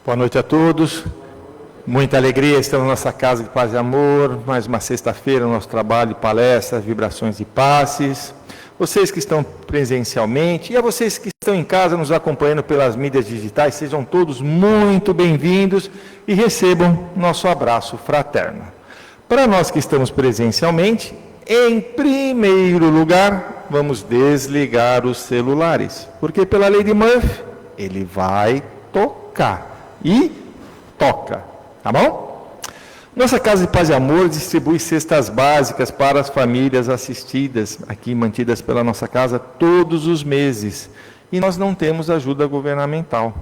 Boa noite a todos. Muita alegria, estamos na nossa casa de paz e amor. Mais uma sexta-feira, no nosso trabalho de palestras, vibrações e passes. Vocês que estão presencialmente e a vocês que estão em casa nos acompanhando pelas mídias digitais, sejam todos muito bem-vindos e recebam nosso abraço fraterno. Para nós que estamos presencialmente, em primeiro lugar, vamos desligar os celulares, porque pela lei de Murphy, ele vai tocar e toca, tá bom? Nossa Casa de Paz e Amor distribui cestas básicas para as famílias assistidas, aqui mantidas pela nossa casa, todos os meses, e nós não temos ajuda governamental.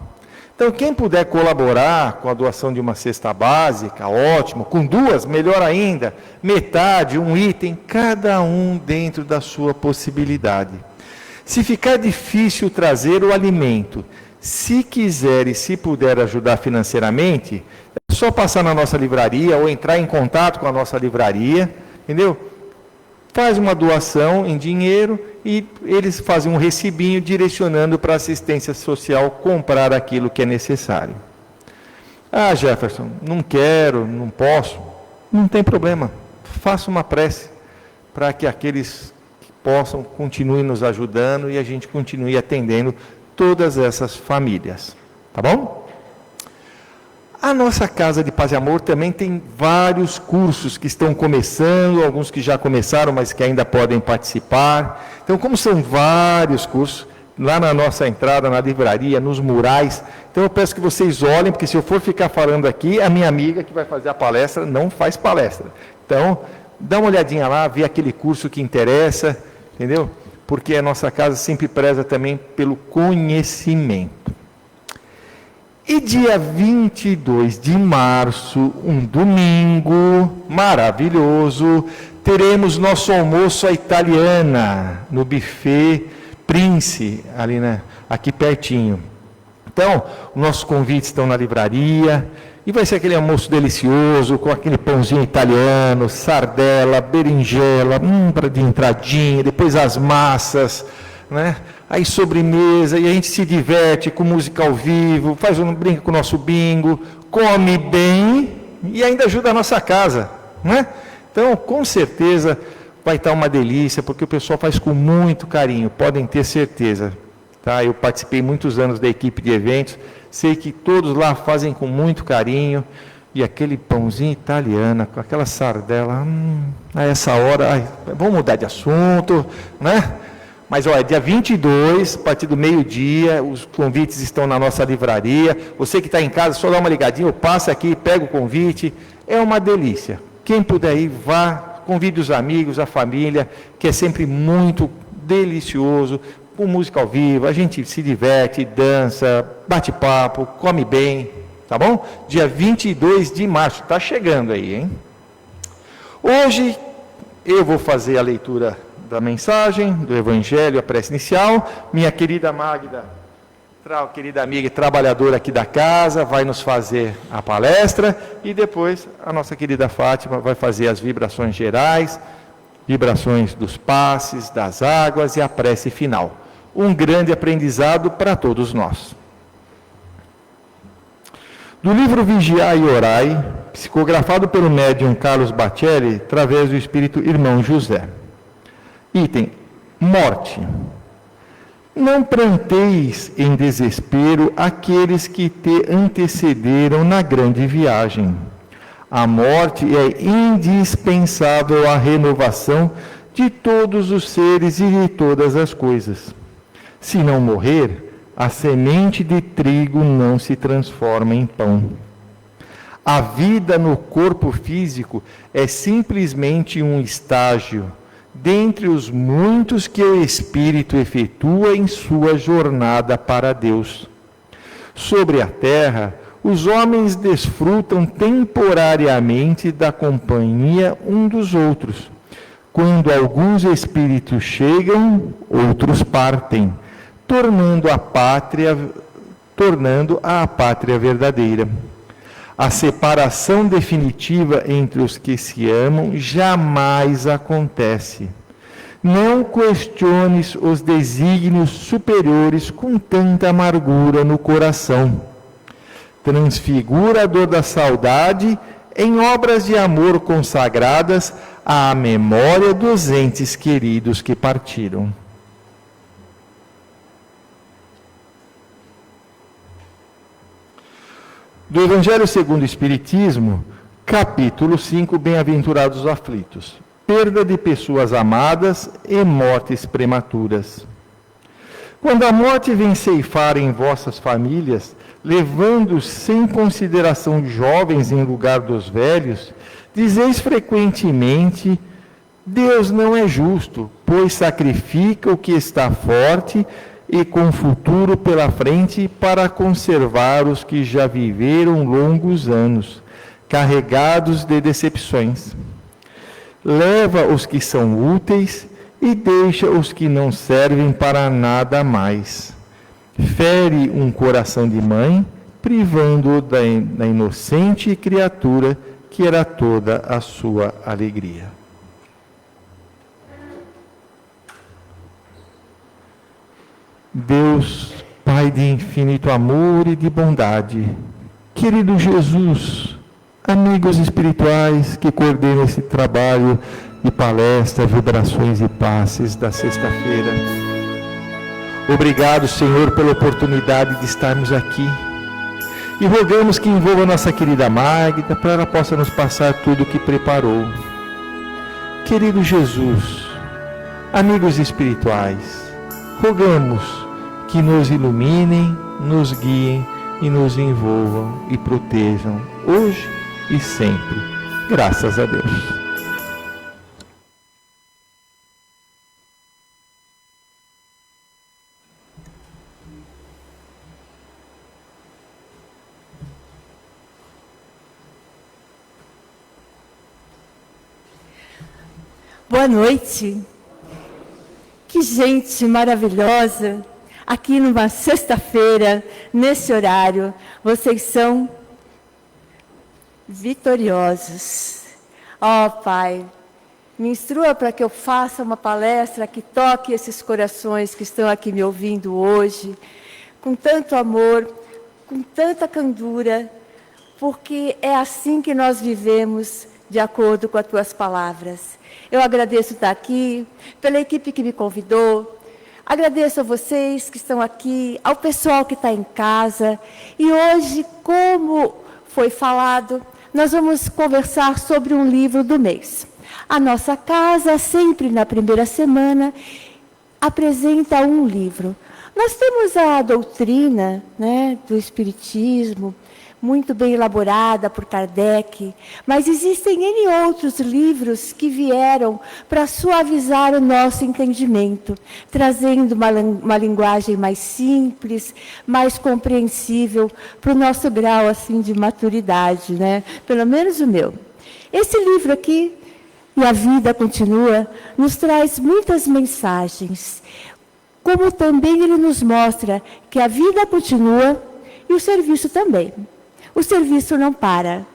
Então, quem puder colaborar com a doação de uma cesta básica, ótimo, com duas, melhor ainda, metade, um item, cada um dentro da sua possibilidade. Se ficar difícil trazer o alimento, se quiser e se puder ajudar financeiramente, é só passar na nossa livraria ou entrar em contato com a nossa livraria, entendeu? Faz uma doação em dinheiro e eles fazem um recibinho direcionando para a assistência social comprar aquilo que é necessário. Ah, Jefferson, não quero, não posso. Não tem problema. Faça uma prece para que aqueles que possam continuem nos ajudando e a gente continue atendendo todas essas famílias. Tá bom? A nossa Casa de Paz e Amor também tem vários cursos que estão começando, alguns que já começaram, mas que ainda podem participar. Então, como são vários cursos, lá na nossa entrada, na livraria, nos murais, então eu peço que vocês olhem, porque se eu for ficar falando aqui, a minha amiga que vai fazer a palestra não faz palestra. Então, dá uma olhadinha lá, vê aquele curso que interessa, entendeu? Porque a nossa casa sempre preza também pelo conhecimento. E dia 22 de março, um domingo maravilhoso, teremos nosso almoço à italiana, no buffet Prince, ali aqui pertinho. Então, os nossos convites estão na livraria, e vai ser aquele almoço delicioso, com aquele pãozinho italiano, sardela, berinjela, para de entradinha, depois as massas, né? Aí sobremesa, e a gente se diverte com música ao vivo, brinca com o nosso bingo, come bem e ainda ajuda a nossa casa, né? Então, com certeza, vai estar uma delícia, porque o pessoal faz com muito carinho, podem ter certeza. Tá? Eu participei muitos anos da equipe de eventos, sei que todos lá fazem com muito carinho, e aquele pãozinho italiano, com aquela sardela, a essa hora, vamos mudar de assunto, né? Mas, olha, dia 22, a partir do meio-dia, os convites estão na nossa livraria. Você que está em casa, só dá uma ligadinha, passa aqui, pega o convite. É uma delícia. Quem puder ir, vá, convide os amigos, a família, que é sempre muito delicioso, com música ao vivo, a gente se diverte, dança, bate papo, come bem, tá bom? Dia 22 de março, está chegando aí, hein? Hoje, eu vou fazer a leitura da mensagem, do Evangelho, a prece inicial. Minha querida Magda, querida amiga e trabalhadora aqui da casa, vai nos fazer a palestra, e depois a nossa querida Fátima vai fazer as vibrações gerais, vibrações dos passes, das águas e a prece final. Um grande aprendizado para todos nós. Do livro Vigiai e Orai, psicografado pelo médium Carlos Bacelli, através do espírito Irmão José. Item: morte. Não pranteis em desespero aqueles que te antecederam na grande viagem. A morte é indispensável à renovação de todos os seres e de todas as coisas. Se não morrer, a semente de trigo não se transforma em pão. A vida no corpo físico é simplesmente um estágio dentre os muitos que o Espírito efetua em sua jornada para Deus. Sobre a terra, os homens desfrutam temporariamente da companhia um dos outros. Quando alguns espíritos chegam, outros partem, tornando a pátria verdadeira. A separação definitiva entre os que se amam jamais acontece. Não questiones os desígnios superiores com tanta amargura no coração. transfigura a dor da saudade em obras de amor consagradas à memória dos entes queridos que partiram. Do Evangelho segundo o Espiritismo, capítulo 5, Bem-aventurados os aflitos. Perda de pessoas amadas e mortes prematuras. Quando a morte vem ceifar em vossas famílias, levando sem consideração jovens em lugar dos velhos, dizeis frequentemente: Deus não é justo, pois sacrifica o que está forte e com futuro pela frente para conservar os que já viveram longos anos, carregados de decepções. Leva os que são úteis e deixa os que não servem para nada mais. Fere um coração de mãe, privando-o da inocente criatura que era toda a sua alegria. Deus, Pai de infinito amor e de bondade, querido Jesus, amigos espirituais que coordenam esse trabalho de palestra, vibrações e passes da sexta-feira. Obrigado, Senhor, pela oportunidade de estarmos aqui. E rogamos que envolva nossa querida Magda, para ela possa nos passar tudo o que preparou. Querido Jesus, amigos espirituais, rogamos que nos iluminem, nos guiem e nos envolvam e protejam hoje e sempre. Graças a Deus. Boa noite. Que gente maravilhosa. Aqui numa sexta-feira, nesse horário, vocês são vitoriosos. Ó Pai, me instrua para que eu faça uma palestra que toque esses corações que estão aqui me ouvindo hoje, com tanto amor, com tanta candura, porque é assim que nós vivemos, de acordo com as Tuas palavras. Eu agradeço estar aqui, pela equipe que me convidou, agradeço a vocês que estão aqui, ao pessoal que está em casa. E hoje, como foi falado, nós vamos conversar sobre um livro do mês. A nossa casa, sempre na primeira semana, apresenta um livro. Nós temos a doutrina, né, do Espiritismo, muito bem elaborada por Kardec, mas existem N outros livros que vieram para suavizar o nosso entendimento, trazendo uma linguagem mais simples, mais compreensível para o nosso grau assim, de maturidade, né? Pelo menos o meu. Esse livro aqui, E a Vida Continua, nos traz muitas mensagens, como também ele nos mostra que a vida continua e o serviço também. O serviço não para.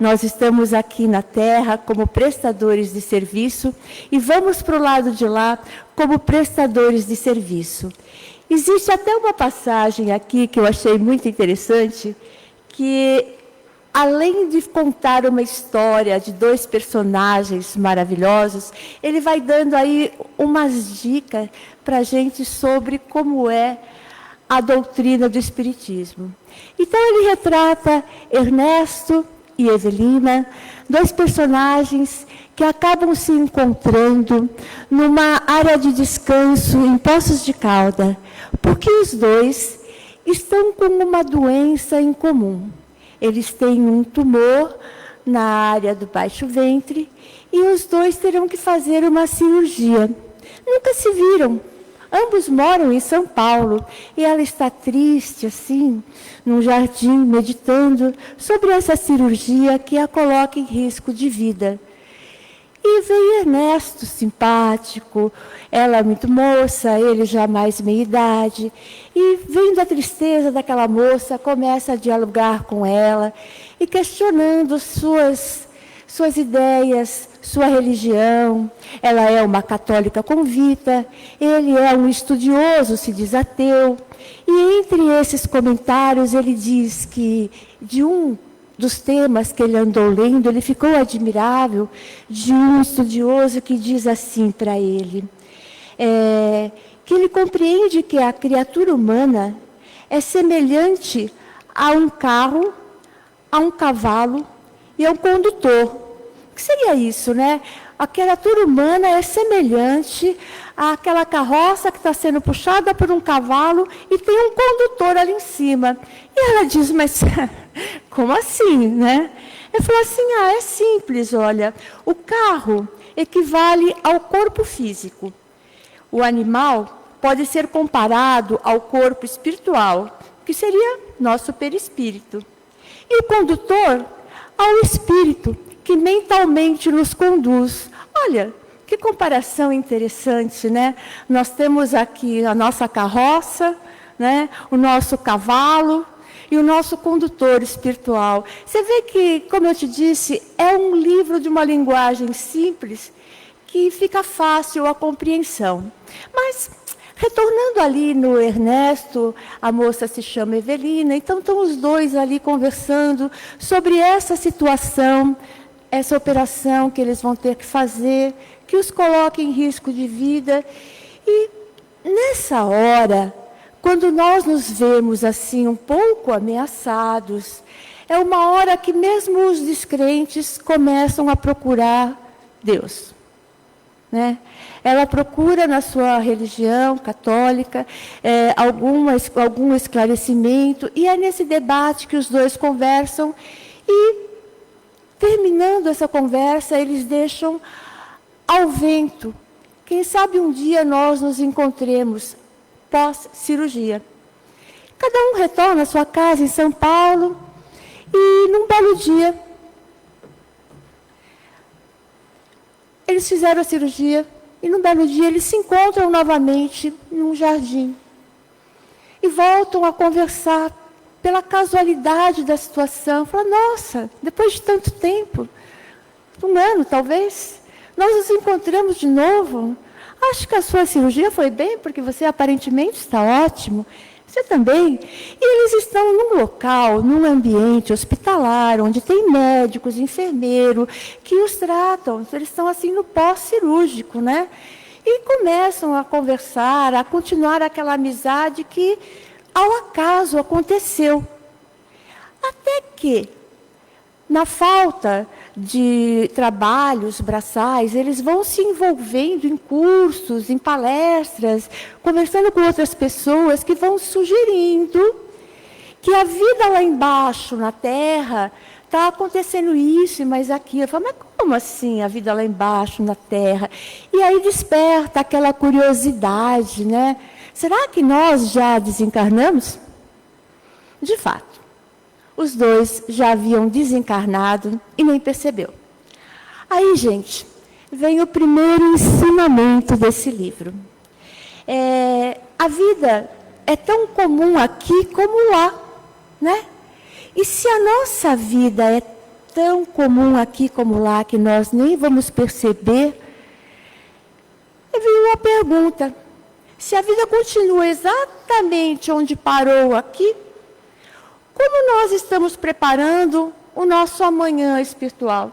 Nós estamos aqui na Terra como prestadores de serviço e vamos para o lado de lá como prestadores de serviço. Existe até uma passagem aqui que eu achei muito interessante, que além de contar uma história de dois personagens maravilhosos, ele vai dando aí umas dicas para a gente sobre como é a doutrina do Espiritismo. Então, ele retrata Ernesto e Evelina, dois personagens que acabam se encontrando numa área de descanso em Poços de Caldas, porque os dois estão com uma doença em comum. Eles têm um tumor na área do baixo ventre e os dois terão que fazer uma cirurgia. Nunca se viram. Ambos moram em São Paulo e ela está triste, assim, num jardim, meditando sobre essa cirurgia que a coloca em risco de vida. E veio Ernesto, simpático, ela muito moça, ele já mais meia-idade, e vendo a tristeza daquela moça, começa a dialogar com ela e questionando suas ideias sua religião, ela é uma católica convicta, ele é um estudioso, se diz ateu. E entre esses comentários ele diz que de um dos temas que ele andou lendo, ele ficou admirável de um estudioso que diz assim para ele, que ele compreende que a criatura humana é semelhante a um carro, a um cavalo e a um condutor. O que seria isso, né? A criatura humana é semelhante àquela carroça que está sendo puxada por um cavalo e tem um condutor ali em cima. E ela diz, mas como assim, né? Ele falou assim, é simples, olha, o carro equivale ao corpo físico. O animal pode ser comparado ao corpo espiritual, que seria nosso perispírito. E o condutor ao espírito, que mentalmente nos conduz. Olha, que comparação interessante, né? Nós temos aqui a nossa carroça, né? O nosso cavalo e o nosso condutor espiritual. Você vê que, como eu te disse, é um livro de uma linguagem simples que fica fácil a compreensão. Mas, retornando ali no Ernesto, a moça se chama Evelina, então estão os dois ali conversando sobre essa situação, essa operação que eles vão ter que fazer, que os coloca em risco de vida. E nessa hora, quando nós nos vemos assim um pouco ameaçados, é uma hora que mesmo os descrentes começam a procurar Deus, né? Ela procura na sua religião católica algum esclarecimento, e é nesse debate que os dois conversam, e terminando essa conversa, eles deixam ao vento. Quem sabe um dia nós nos encontremos pós-cirurgia. Cada um retorna à sua casa em São Paulo, e num belo dia, eles fizeram a cirurgia, e num belo dia eles se encontram novamente num jardim. E voltam a conversar pela casualidade da situação. Falam, nossa, depois de tanto tempo, um ano talvez, nós nos encontramos de novo. Acho que a sua cirurgia foi bem, porque você aparentemente está ótimo. Você também. E eles estão num local, num ambiente hospitalar, onde tem médicos, enfermeiro, que os tratam. Eles estão assim no pós-cirúrgico, né? E começam a conversar, a continuar aquela amizade que, ao acaso, aconteceu. Até que, na falta de trabalhos braçais, eles vão se envolvendo em cursos, em palestras, conversando com outras pessoas que vão sugerindo que a vida lá embaixo, na Terra, está acontecendo isso, mas aquilo. Eu falo, mas como assim a vida lá embaixo, na Terra? E aí desperta aquela curiosidade, né? Será que nós já desencarnamos? De fato. Os dois já haviam desencarnado e nem percebeu. Aí, gente, vem o primeiro ensinamento desse livro. A vida é tão comum aqui como lá, né? E se a nossa vida é tão comum aqui como lá, que nós nem vamos perceber, veio uma pergunta. Se a vida continua exatamente onde parou aqui, como nós estamos preparando o nosso amanhã espiritual?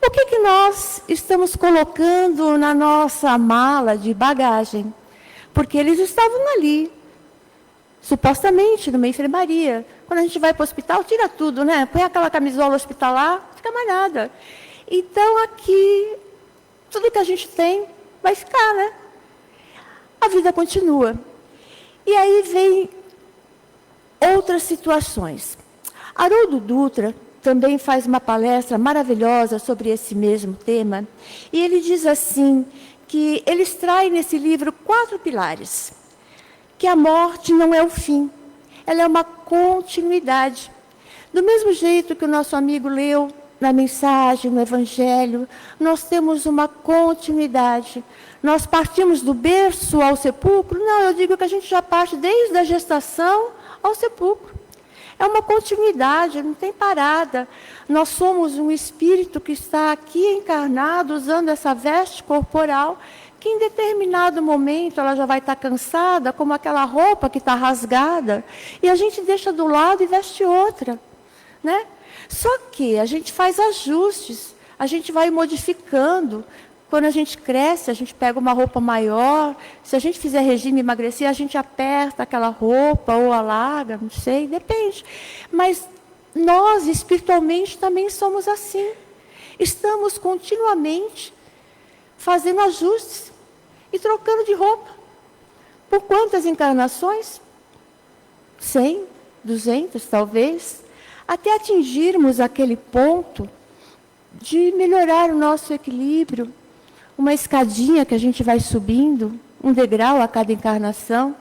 O que nós estamos colocando na nossa mala de bagagem? Porque eles estavam ali, supostamente, numa enfermaria. Quando a gente vai para o hospital, tira tudo, né? Põe aquela camisola hospitalar, não fica mais nada. Então, aqui, tudo que a gente tem vai ficar, né? A vida continua. E aí vem outras situações. Haroldo Dutra também faz uma palestra maravilhosa sobre esse mesmo tema, e ele diz assim, que ele extrai nesse livro 4 pilares, que a morte não é o fim, ela é uma continuidade. Do mesmo jeito que o nosso amigo leu na mensagem, no Evangelho, nós temos uma continuidade. Nós partimos do berço ao sepulcro? Não, eu digo que a gente já parte desde a gestação ao sepulcro. É uma continuidade, não tem parada. Nós somos um espírito que está aqui encarnado, usando essa veste corporal, que em determinado momento ela já vai estar cansada, como aquela roupa que está rasgada, e a gente deixa do lado e veste outra, né? Só que a gente faz ajustes, a gente vai modificando. Quando a gente cresce, a gente pega uma roupa maior. Se a gente fizer regime e emagrecer, a gente aperta aquela roupa ou alarga, não sei, depende. Mas nós, espiritualmente, também somos assim. Estamos continuamente fazendo ajustes e trocando de roupa. Por quantas encarnações? 100, 200 talvez, até atingirmos aquele ponto de melhorar o nosso equilíbrio, uma escadinha que a gente vai subindo, um degrau a cada encarnação.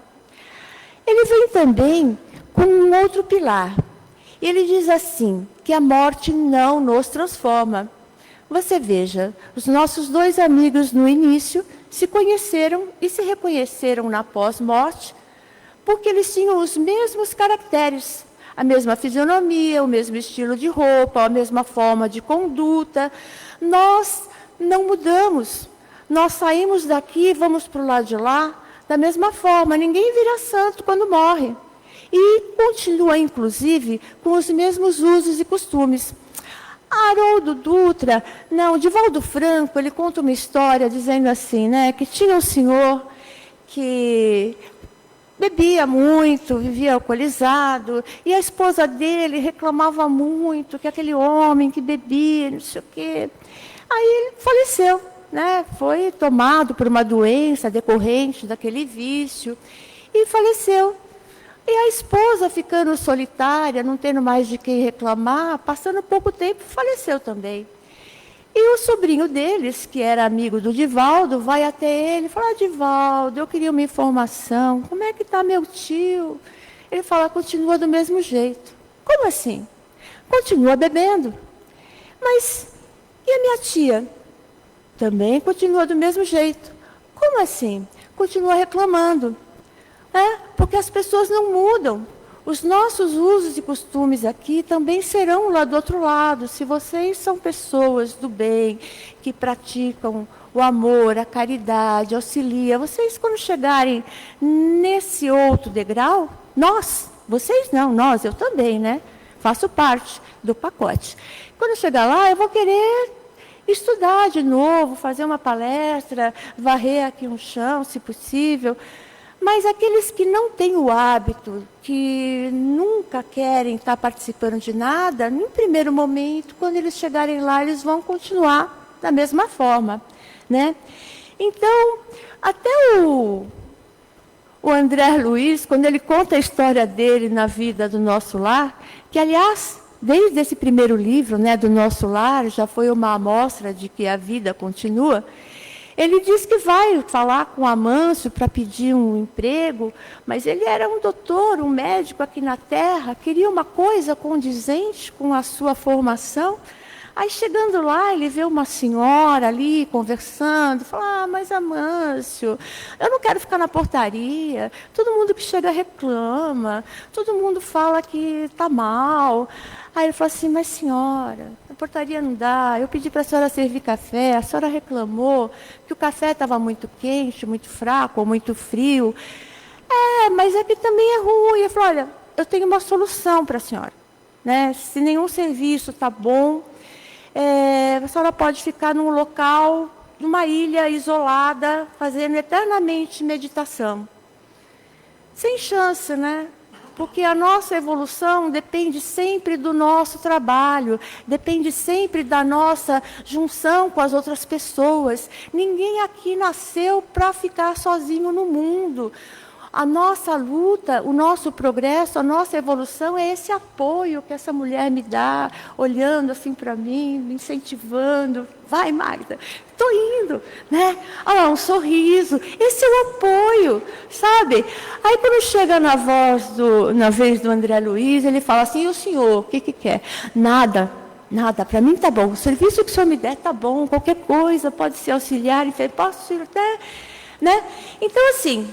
Ele vem também com um outro pilar. Ele diz assim, que a morte não nos transforma. Você veja, os nossos dois amigos no início se conheceram e se reconheceram na pós-morte, porque eles tinham os mesmos caracteres, a mesma fisionomia, o mesmo estilo de roupa, a mesma forma de conduta. Nós não mudamos. Nós saímos daqui e vamos para o lado de lá da mesma forma. Ninguém vira santo quando morre. E continua, inclusive, com os mesmos usos e costumes. Haroldo Dutra, não, Divaldo Franco, ele conta uma história dizendo assim, né, que tinha um senhor que bebia muito, vivia alcoolizado, e a esposa dele reclamava muito que aquele homem que bebia, não sei o quê. Aí ele faleceu, né? Foi tomado por uma doença decorrente daquele vício e faleceu. E a esposa, ficando solitária, não tendo mais de quem reclamar, passando pouco tempo, faleceu também. E o sobrinho deles, que era amigo do Divaldo, vai até ele e fala: Divaldo, eu queria uma informação, como é que está meu tio? Ele fala: continua do mesmo jeito. Como assim? Continua bebendo. Mas, e a minha tia? Também continua do mesmo jeito. Como assim? Continua reclamando. Porque as pessoas não mudam. Os nossos usos e costumes aqui também serão lá do outro lado. Se vocês são pessoas do bem, que praticam o amor, a caridade, auxilia, vocês quando chegarem nesse outro degrau, vocês não, nós, eu também, né? Faço parte do pacote. Quando chegar lá, eu vou querer estudar de novo, fazer uma palestra, varrer aqui um chão, se possível. Mas aqueles que não têm o hábito, que nunca querem estar participando de nada, no primeiro momento, quando eles chegarem lá, eles vão continuar da mesma forma, né? Então, até o André Luiz, quando ele conta a história dele na vida do Nosso Lar, que, aliás, desde esse primeiro livro, né, do Nosso Lar, já foi uma amostra de que a vida continua. Ele diz que vai falar com Amâncio para pedir um emprego, mas ele era um doutor, um médico aqui na Terra, queria uma coisa condizente com a sua formação. Aí, chegando lá, ele vê uma senhora ali conversando, fala: mas Amâncio, eu não quero ficar na portaria, todo mundo que chega reclama, todo mundo fala que está mal. Aí ele falou assim: mas senhora, a portaria não dá, eu pedi para a senhora servir café, a senhora reclamou que o café estava muito quente, muito fraco ou muito frio. Mas é que também é ruim. Ele falou: olha, eu tenho uma solução para a senhora, né? Se nenhum serviço está bom, a senhora pode ficar num local, numa ilha isolada, fazendo eternamente meditação. Sem chance, né? Porque a nossa evolução depende sempre do nosso trabalho, depende sempre da nossa junção com as outras pessoas. Ninguém aqui nasceu para ficar sozinho no mundo. A nossa luta, o nosso progresso, a nossa evolução é esse apoio que essa mulher me dá, olhando assim para mim, me incentivando. Vai, Magda, estou indo, né? Olha lá, um sorriso. Esse é o apoio, sabe? Aí, quando chega na vez do André Luiz, ele fala assim: e o senhor, o que quer? Nada, para mim tá bom. O serviço que o senhor me der tá bom, qualquer coisa, pode ser auxiliar, posso ir até, né? Então, assim,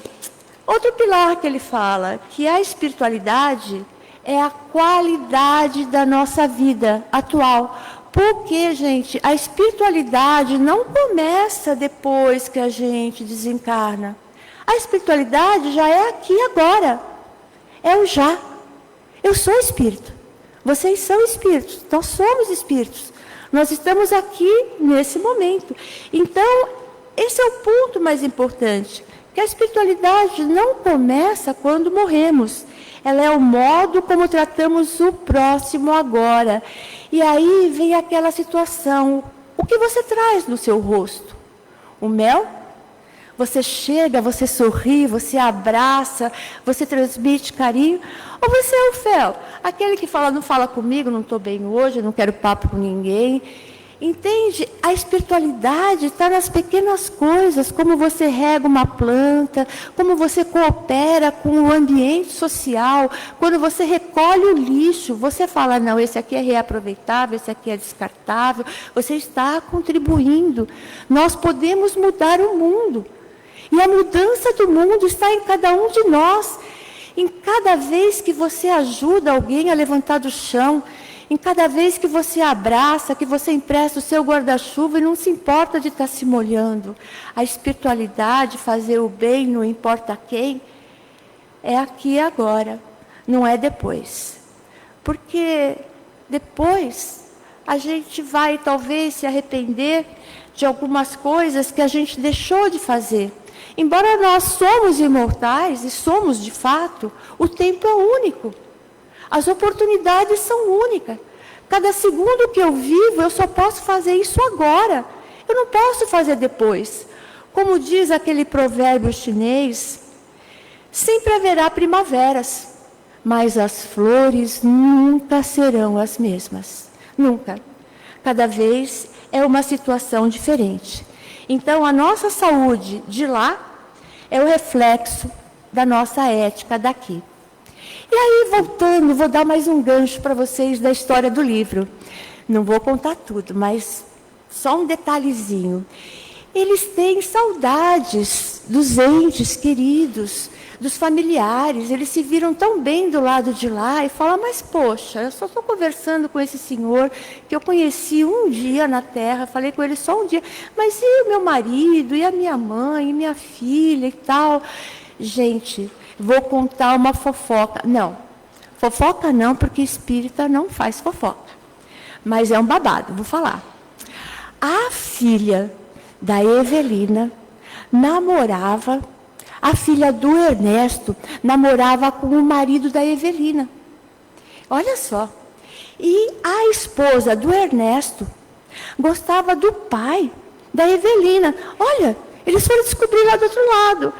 outro pilar que ele fala, que a espiritualidade, é a qualidade da nossa vida atual. Porque, gente, a espiritualidade não começa depois que a gente desencarna. A espiritualidade já é aqui e agora. É o já. Eu sou espírito. Vocês são espíritos. Nós somos espíritos. Nós estamos aqui nesse momento. Então, esse é o ponto mais importante. Que a espiritualidade não começa quando morremos. Ela é o modo como tratamos o próximo agora. E aí vem aquela situação. O que você traz no seu rosto? O mel? Você chega, você sorri, você abraça, você transmite carinho? Ou você é o fel? Aquele que fala, não fala comigo, não estou bem hoje, não quero papo com ninguém. Entende? A espiritualidade está nas pequenas coisas, como você rega uma planta, como você coopera com o ambiente social, quando você recolhe o lixo, você fala, não, esse aqui é reaproveitável, esse aqui é descartável, você está contribuindo. Nós podemos mudar o mundo. E a mudança do mundo está em cada um de nós. Em cada vez que você ajuda alguém a levantar do chão, em cada vez que você abraça, que você empresta o seu guarda-chuva e não se importa de estar se molhando. A espiritualidade, fazer o bem, não importa quem, é aqui e agora, não é depois. Porque depois a gente vai talvez se arrepender de algumas coisas que a gente deixou de fazer. Embora nós somos imortais e somos de fato, o tempo é único. As oportunidades são únicas. Cada segundo que eu vivo, eu só posso fazer isso agora. Eu não posso fazer depois. Como diz aquele provérbio chinês, sempre haverá primaveras, mas as flores nunca serão as mesmas. Nunca. Cada vez é uma situação diferente. Então, a nossa saúde de lá é o reflexo da nossa ética daqui. E aí, voltando, vou dar mais um gancho para vocês da história do livro. Não vou contar tudo, mas só um detalhezinho. Eles têm saudades dos entes queridos, dos familiares. Eles se viram tão bem do lado de lá e falam, mas poxa, eu só estou conversando com esse senhor que eu conheci um dia na Terra, falei com ele só um dia. Mas e o meu marido, e a minha mãe, e minha filha e tal? Gente, vou contar uma fofoca. Não, fofoca não, porque espírita não faz fofoca. Mas é um babado, vou falar. A filha da Evelina namorava, a filha do Ernesto namorava com o marido da Evelina. Olha só. E a esposa do Ernesto gostava do pai da Evelina. Olha, eles foram descobrir lá do outro lado.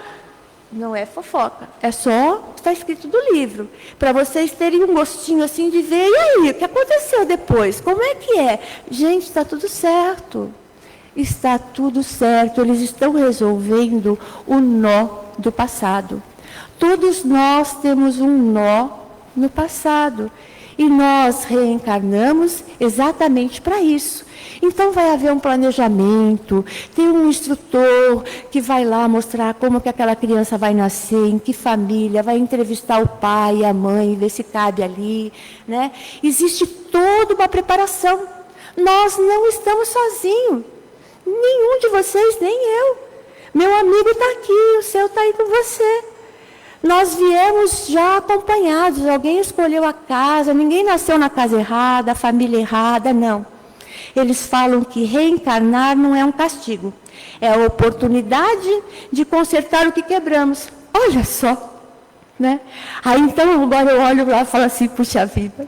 Não é fofoca, é só o que está escrito do livro. Para vocês terem um gostinho assim de ver, e aí, o que aconteceu depois? Como é que é? Gente, está tudo certo. Está tudo certo, eles estão resolvendo o nó do passado. Todos nós temos um nó no passado. E nós reencarnamos exatamente para isso. Então vai haver um planejamento, tem um instrutor que vai lá mostrar como que aquela criança vai nascer, em que família, vai entrevistar o pai e a mãe, ver se cabe ali, né? Existe toda uma preparação. Nós não estamos sozinhos. Nenhum de vocês, nem eu. Meu amigo está aqui, o seu está aí com você. Nós viemos já acompanhados, alguém escolheu a casa, ninguém nasceu na casa errada, a família errada, não. Eles falam que reencarnar não é um castigo, é a oportunidade de consertar o que quebramos. Olha só, né? Aí então agora eu olho lá e falo assim, puxa vida,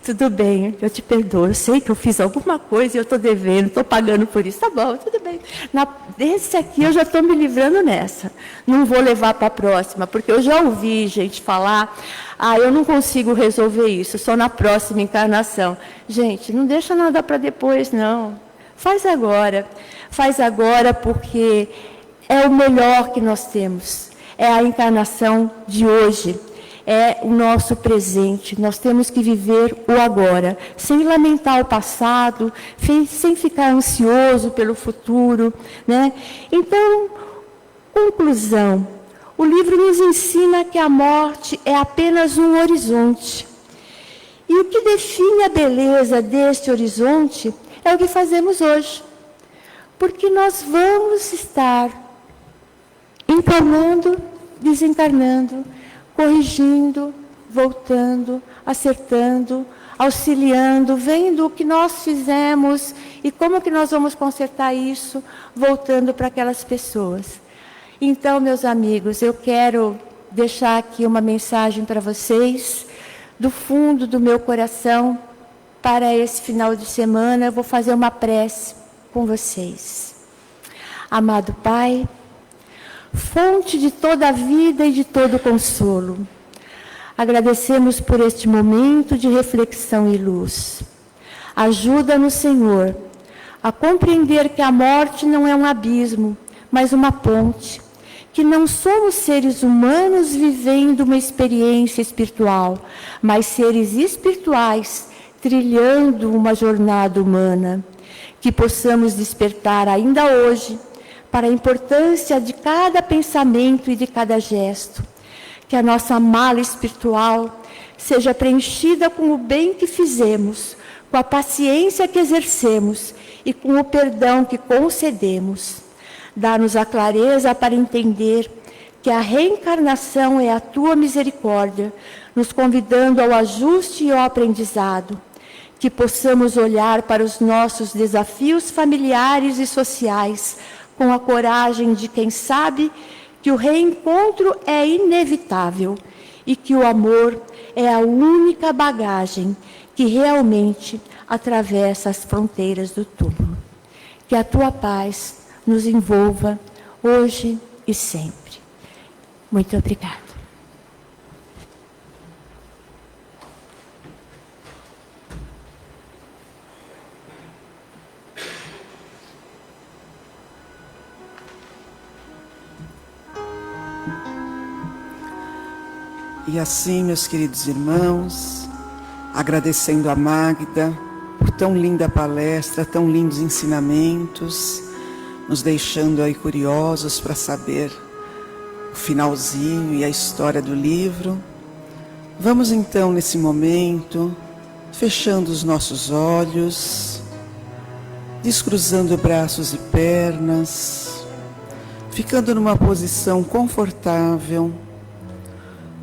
tudo bem, eu te perdoo, eu sei que eu fiz alguma coisa e eu estou devendo, estou pagando por isso, tá bom, tudo bem. Desse aqui eu já estou me livrando nessa, não vou levar para a próxima, porque eu já ouvi gente falar, eu não consigo resolver isso, só na próxima encarnação. Gente, não deixa nada para depois, não. Faz agora porque é o melhor que nós temos, é a encarnação de hoje. É o nosso presente, nós temos que viver o agora, sem lamentar o passado, sem ficar ansioso pelo futuro, né? Então, conclusão, o livro nos ensina que a morte é apenas um horizonte, E o que define a beleza deste horizonte é o que fazemos hoje. Porque nós vamos estar encarnando, desencarnando, corrigindo, voltando, acertando, auxiliando, vendo o que nós fizemos e como que nós vamos consertar isso, voltando para aquelas pessoas. Então, meus amigos, eu quero deixar aqui uma mensagem para vocês, do fundo do meu coração, para esse final de semana. Eu vou fazer uma prece com vocês. Amado Pai, fonte de toda a vida e de todo consolo, agradecemos por este momento de reflexão e luz. Ajuda-nos, Senhor, a compreender que a morte não é um abismo, mas uma ponte, que não somos seres humanos vivendo uma experiência espiritual, mas seres espirituais trilhando uma jornada humana, que possamos despertar ainda hoje para a importância de cada pensamento e de cada gesto, que a nossa mala espiritual seja preenchida com o bem que fizemos, com a paciência que exercemos e com o perdão que concedemos. Dá-nos a clareza para entender que a reencarnação é a Tua misericórdia, nos convidando ao ajuste e ao aprendizado, que possamos olhar para os nossos desafios familiares e sociais com a coragem de quem sabe que o reencontro é inevitável e que o amor é a única bagagem que realmente atravessa as fronteiras do túmulo. Que a Tua paz nos envolva hoje e sempre. Muito obrigada. E assim, meus queridos irmãos, agradecendo a Magda por tão linda palestra, tão lindos ensinamentos, nos deixando aí curiosos para saber o finalzinho e a história do livro. Vamos então, nesse momento, fechando os nossos olhos, descruzando braços e pernas, ficando numa posição confortável,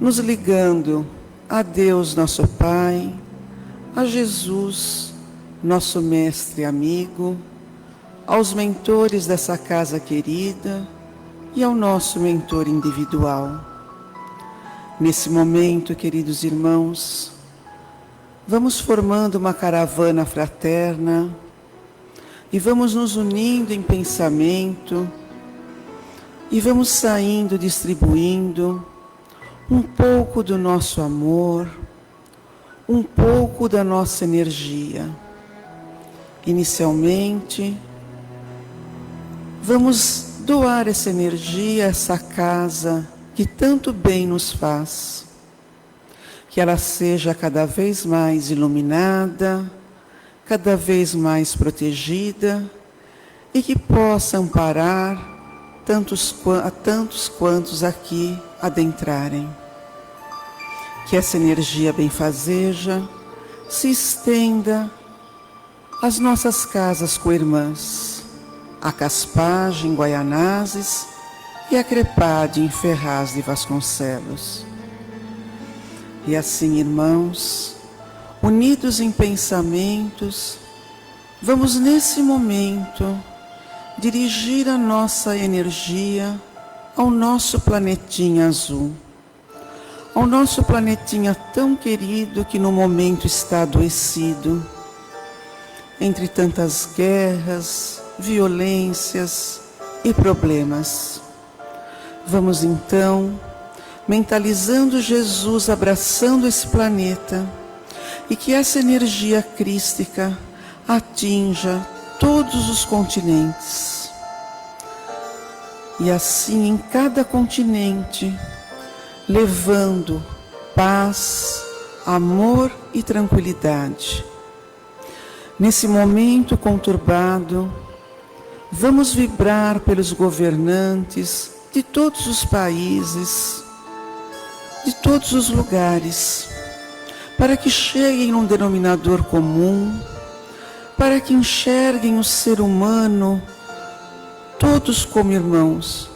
nos ligando a Deus, nosso Pai, a Jesus, nosso mestre e amigo, aos mentores dessa casa querida e ao nosso mentor individual. Nesse momento, queridos irmãos, vamos formando uma caravana fraterna e vamos nos unindo em pensamento e vamos saindo, distribuindo um pouco do nosso amor, um pouco da nossa energia. Inicialmente, vamos doar essa energia a essa casa que tanto bem nos faz. Que ela seja cada vez mais iluminada, cada vez mais protegida e que possa amparar tantos quantos aqui adentrarem. Que essa energia benfazeja se estenda às nossas casas co-irmãs, a Caspage em Guaianazes e a Crepade em Ferraz de Vasconcelos. E assim, irmãos, unidos em pensamentos, vamos nesse momento dirigir a nossa energia ao nosso planetinha azul, ao nosso planetinha tão querido que no momento está adoecido, entre tantas guerras, violências e problemas. Vamos então, mentalizando Jesus abraçando esse planeta, e que essa energia crística atinja todos os continentes. E assim em cada continente, levando paz, amor e tranquilidade. Nesse momento conturbado, vamos vibrar pelos governantes de todos os países, de todos os lugares, para que cheguem num denominador comum, para que enxerguem o ser humano todos como irmãos,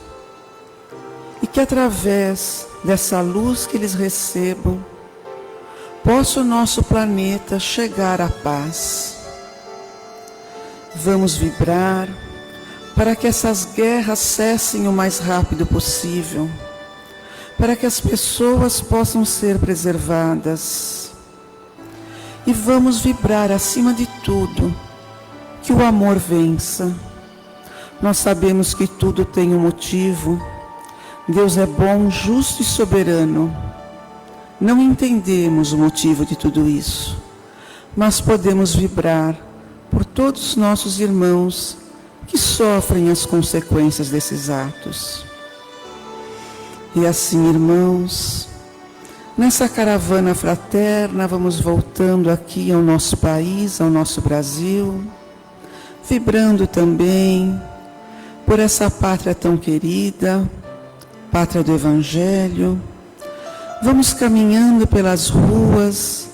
e que através dessa luz que eles recebam, possa o nosso planeta chegar à paz. Vamos vibrar para que essas guerras cessem o mais rápido possível, para que as pessoas possam ser preservadas. E vamos vibrar acima de tudo, que o amor vença. Nós sabemos que tudo tem um motivo. Deus é bom, justo e soberano. Não entendemos o motivo de tudo isso, mas podemos vibrar por todos os nossos irmãos que sofrem as consequências desses atos. E assim, irmãos, nessa caravana fraterna, vamos voltando aqui ao nosso país, ao nosso Brasil, vibrando também por essa pátria tão querida, pátria do Evangelho. Vamos caminhando pelas ruas,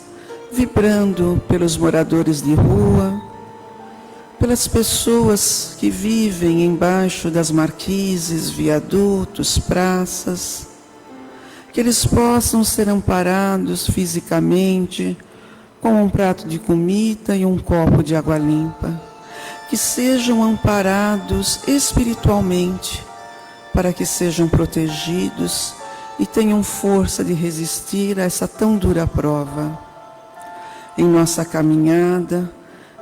vibrando pelos moradores de rua, pelas pessoas que vivem embaixo das marquises, viadutos, praças, que eles possam ser amparados fisicamente com um prato de comida e um copo de água limpa, que sejam amparados espiritualmente, para que sejam protegidos e tenham força de resistir a essa tão dura prova. Em nossa caminhada,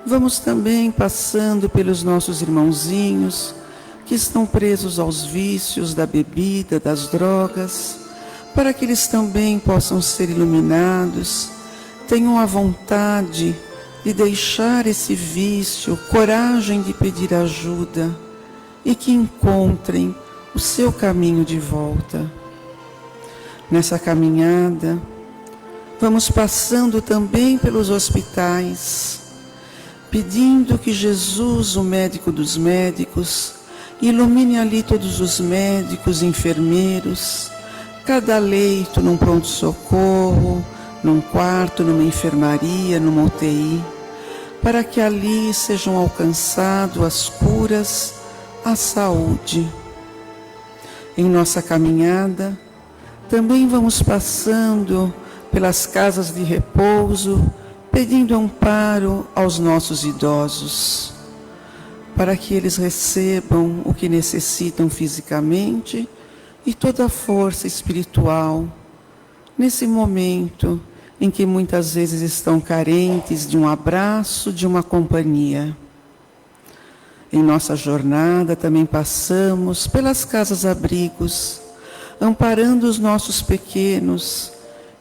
vamos também passando pelos nossos irmãozinhos que estão presos aos vícios da bebida, das drogas, para que eles também possam ser iluminados, tenham a vontade de deixar esse vício, coragem de pedir ajuda e que encontrem o seu caminho de volta. Nessa caminhada, vamos passando também pelos hospitais, pedindo que Jesus, o médico dos médicos, ilumine ali todos os médicos, enfermeiros, cada leito num pronto-socorro, num quarto, numa enfermaria, numa UTI, para que ali sejam alcançadas as curas, a saúde. Em nossa caminhada, também vamos passando pelas casas de repouso, pedindo amparo aos nossos idosos, para que eles recebam o que necessitam fisicamente e toda a força espiritual, nesse momento em que muitas vezes estão carentes de um abraço, de uma companhia. Em nossa jornada também passamos pelas casas-abrigos, amparando os nossos pequenos,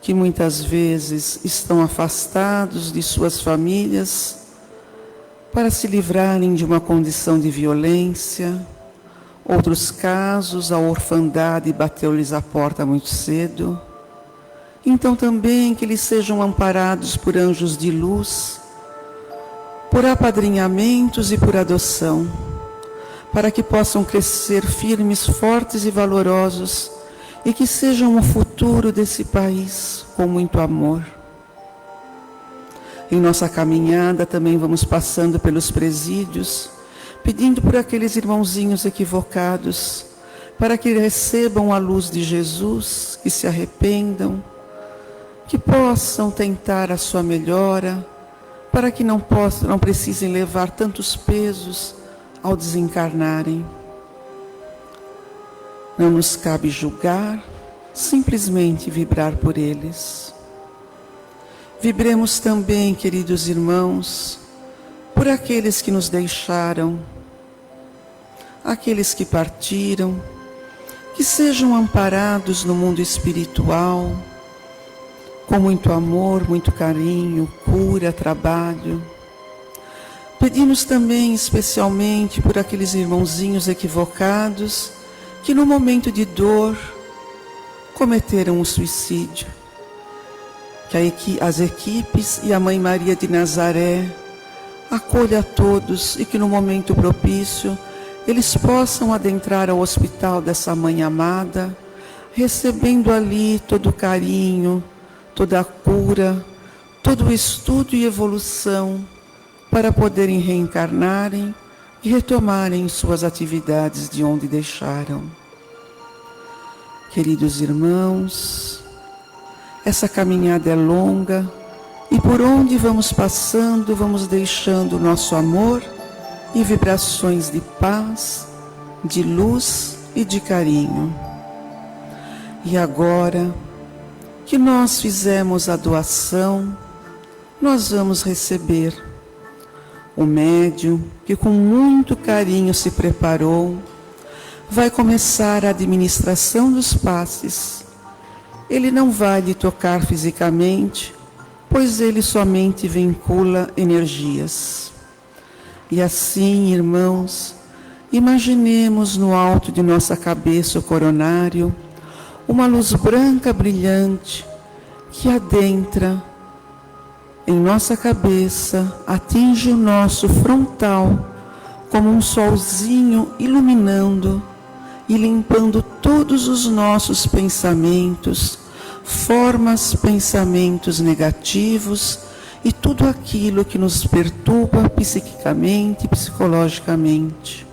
que muitas vezes estão afastados de suas famílias, para se livrarem de uma condição de violência. Outros casos, a orfandade bateu-lhes a porta muito cedo. Então também que eles sejam amparados por anjos de luz, por apadrinhamentos e por adoção, para que possam crescer firmes, fortes e valorosos, e que sejam o futuro desse país com muito amor. Em nossa caminhada também vamos passando pelos presídios, pedindo por aqueles irmãozinhos equivocados, para que recebam a luz de Jesus, que se arrependam, que possam tentar a sua melhora, para que não precisem levar tantos pesos ao desencarnarem. Não nos cabe julgar, simplesmente vibrar por eles. Vibremos também, queridos irmãos, por aqueles que nos deixaram, aqueles que partiram, que sejam amparados no mundo espiritual, com muito amor, muito carinho, cura, trabalho. Pedimos também especialmente por aqueles irmãozinhos equivocados que no momento de dor cometeram o suicídio. Que as equipes e a Mãe Maria de Nazaré acolha a todos e que no momento propício eles possam adentrar ao hospital dessa Mãe amada, recebendo ali todo o carinho, toda a cura, todo o estudo e evolução para poderem reencarnarem e retomarem suas atividades de onde deixaram. Queridos irmãos, essa caminhada é longa e por onde vamos passando, vamos deixando o nosso amor e vibrações de paz, de luz e de carinho. E agora que nós fizemos a doação, nós vamos receber. O médium, que com muito carinho se preparou, vai começar a administração dos passes. Ele não vai lhe tocar fisicamente, pois ele somente vincula energias. E assim, irmãos, imaginemos no alto de nossa cabeça o coronário, uma luz branca brilhante que adentra em nossa cabeça, atinge o nosso frontal como um solzinho iluminando e limpando todos os nossos pensamentos, pensamentos negativos e tudo aquilo que nos perturba psiquicamente e psicologicamente.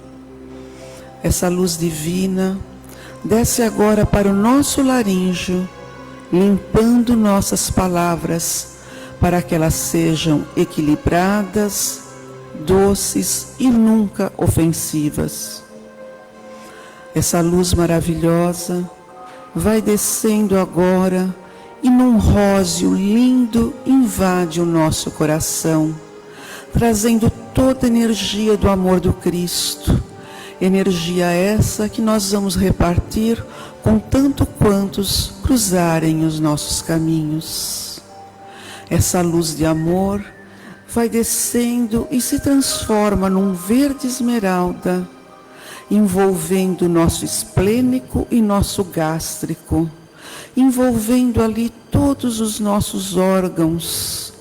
Essa luz divina desce agora para o nosso laríngeo, limpando nossas palavras, para que elas sejam equilibradas, doces e nunca ofensivas. Essa luz maravilhosa vai descendo agora e num róseo lindo invade o nosso coração, trazendo toda a energia do amor do Cristo. Energia essa que nós vamos repartir com tanto quantos cruzarem os nossos caminhos. Essa luz de amor vai descendo e se transforma num verde esmeralda, envolvendo o nosso esplênico e nosso gástrico, envolvendo ali todos os nossos órgãos,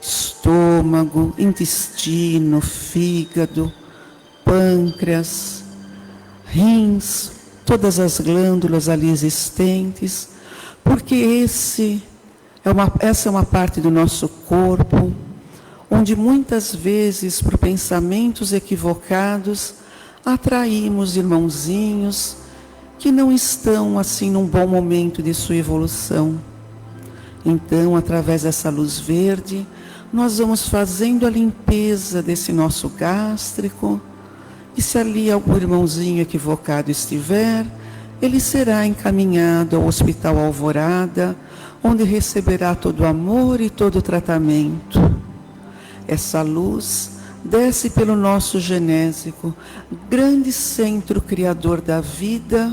estômago, intestino, fígado, pâncreas, rins, todas as glândulas ali existentes, porque essa é uma parte do nosso corpo onde muitas vezes, por pensamentos equivocados, atraímos irmãozinhos que não estão assim num bom momento de sua evolução. Então, através dessa luz verde, nós vamos fazendo a limpeza desse nosso gástrico, e se ali algum irmãozinho equivocado estiver, ele será encaminhado ao Hospital Alvorada, onde receberá todo o amor e todo o tratamento. Essa luz desce pelo nosso genésico, grande centro criador da vida,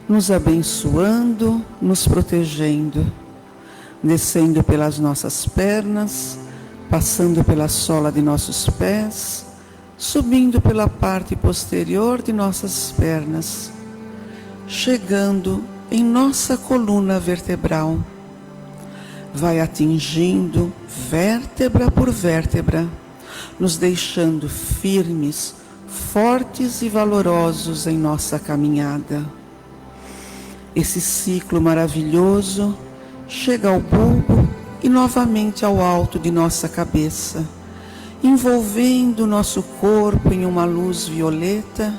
nos abençoando, nos protegendo, descendo pelas nossas pernas, passando pela sola de nossos pés, subindo pela parte posterior de nossas pernas, chegando em nossa coluna vertebral, vai atingindo vértebra por vértebra, nos deixando firmes, fortes e valorosos em nossa caminhada. Esse ciclo maravilhoso chega ao bulbo e novamente ao alto de nossa cabeça, envolvendo nosso corpo em uma luz violeta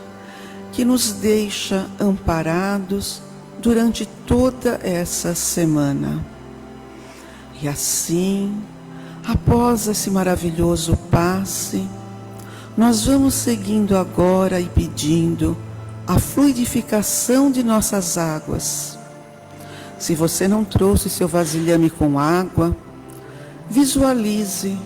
que nos deixa amparados durante toda essa semana. E assim, após esse maravilhoso passe, nós vamos seguindo agora e pedindo a fluidificação de nossas águas. Se você não trouxe seu vasilhame com água, visualize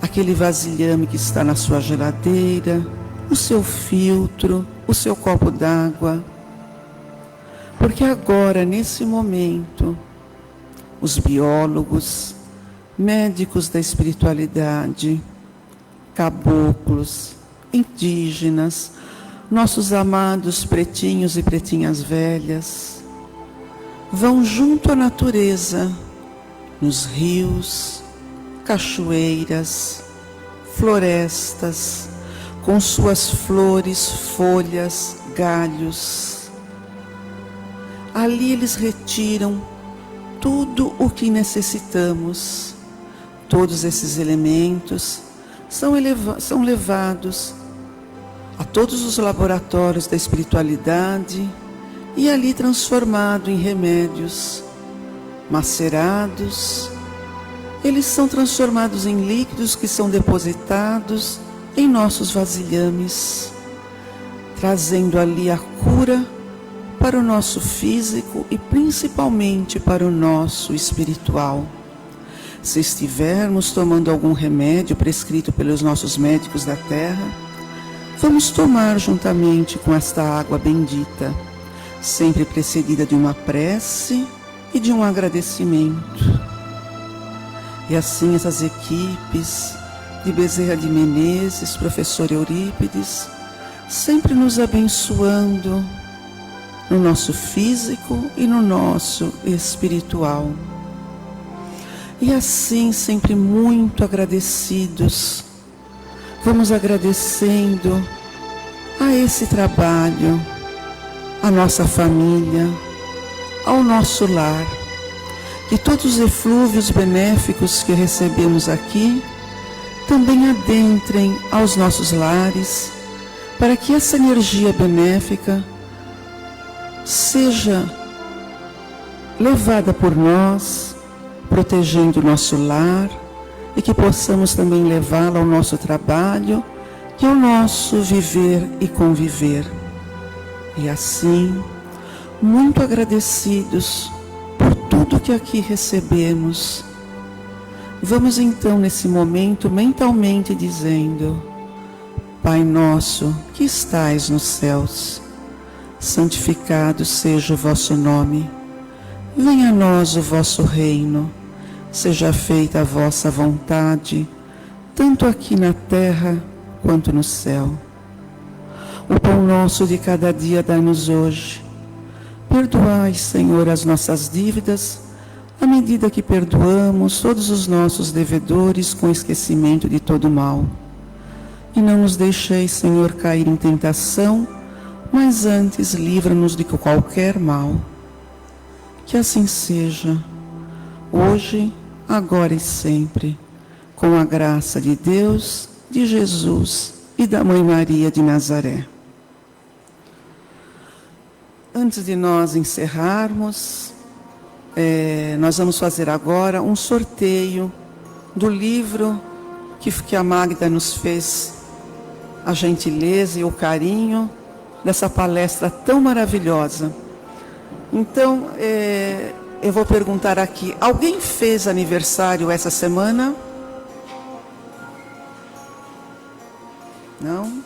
aquele vasilhame que está na sua geladeira, o seu filtro, o seu copo d'água. Porque agora, nesse momento, os biólogos, médicos da espiritualidade, caboclos, indígenas, nossos amados pretinhos e pretinhas velhas, vão junto à natureza, nos rios, cachoeiras, florestas, com suas flores, folhas, galhos. Ali eles retiram tudo o que necessitamos todos esses elementos são levados a todos os laboratórios da espiritualidade e ali transformado em remédios macerados. Eles são transformados em líquidos que são depositados em nossos vasilhames, trazendo ali a cura para o nosso físico e principalmente para o nosso espiritual. Se estivermos tomando algum remédio prescrito pelos nossos médicos da terra, vamos tomar juntamente com esta água bendita, sempre precedida de uma prece e de um agradecimento. E assim essas equipes de Bezerra de Menezes, professor Eurípides, sempre nos abençoando no nosso físico e no nosso espiritual. E assim, sempre muito agradecidos, vamos agradecendo a esse trabalho, a nossa família, ao nosso lar, que todos os eflúvios benéficos que recebemos aqui também adentrem aos nossos lares, para que essa energia benéfica seja levada por nós, protegendo o nosso lar, e que possamos também levá-la ao nosso trabalho e ao nosso viver e conviver. E assim, muito agradecidos por tudo que aqui recebemos, vamos então nesse momento mentalmente dizendo: Pai nosso que estais nos céus, santificado seja o vosso nome. Venha a nós o vosso reino. Seja feita a vossa vontade, tanto aqui na terra quanto no céu. O pão nosso de cada dia dai-nos hoje. Perdoai, Senhor, as nossas dívidas, à medida que perdoamos todos os nossos devedores, com esquecimento de todo mal. E não nos deixeis, Senhor, cair em tentação, mas antes livra-nos de qualquer mal. Que assim seja, hoje, agora e sempre, com a graça de Deus, de Jesus e da Mãe Maria de Nazaré. Antes de nós encerrarmos, nós vamos fazer agora um sorteio do livro que a Magda nos fez a gentileza e o carinho dessa palestra tão maravilhosa. Então, eu vou perguntar aqui, alguém fez aniversário essa semana? Não?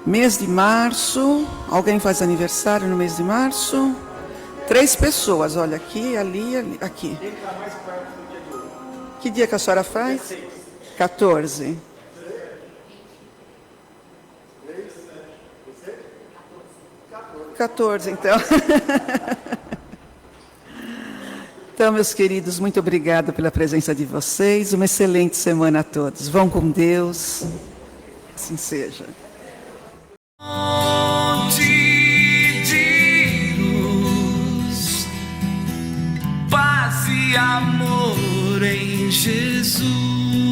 Mês de março, alguém faz aniversário no mês de março? 3 pessoas, olha, aqui, ali, aqui. Que dia que a senhora faz? 14. 14, então. Então, meus queridos, muito obrigada pela presença de vocês. Uma excelente semana a todos. Vão com Deus. Assim seja. De luz, paz e amor em Jesus.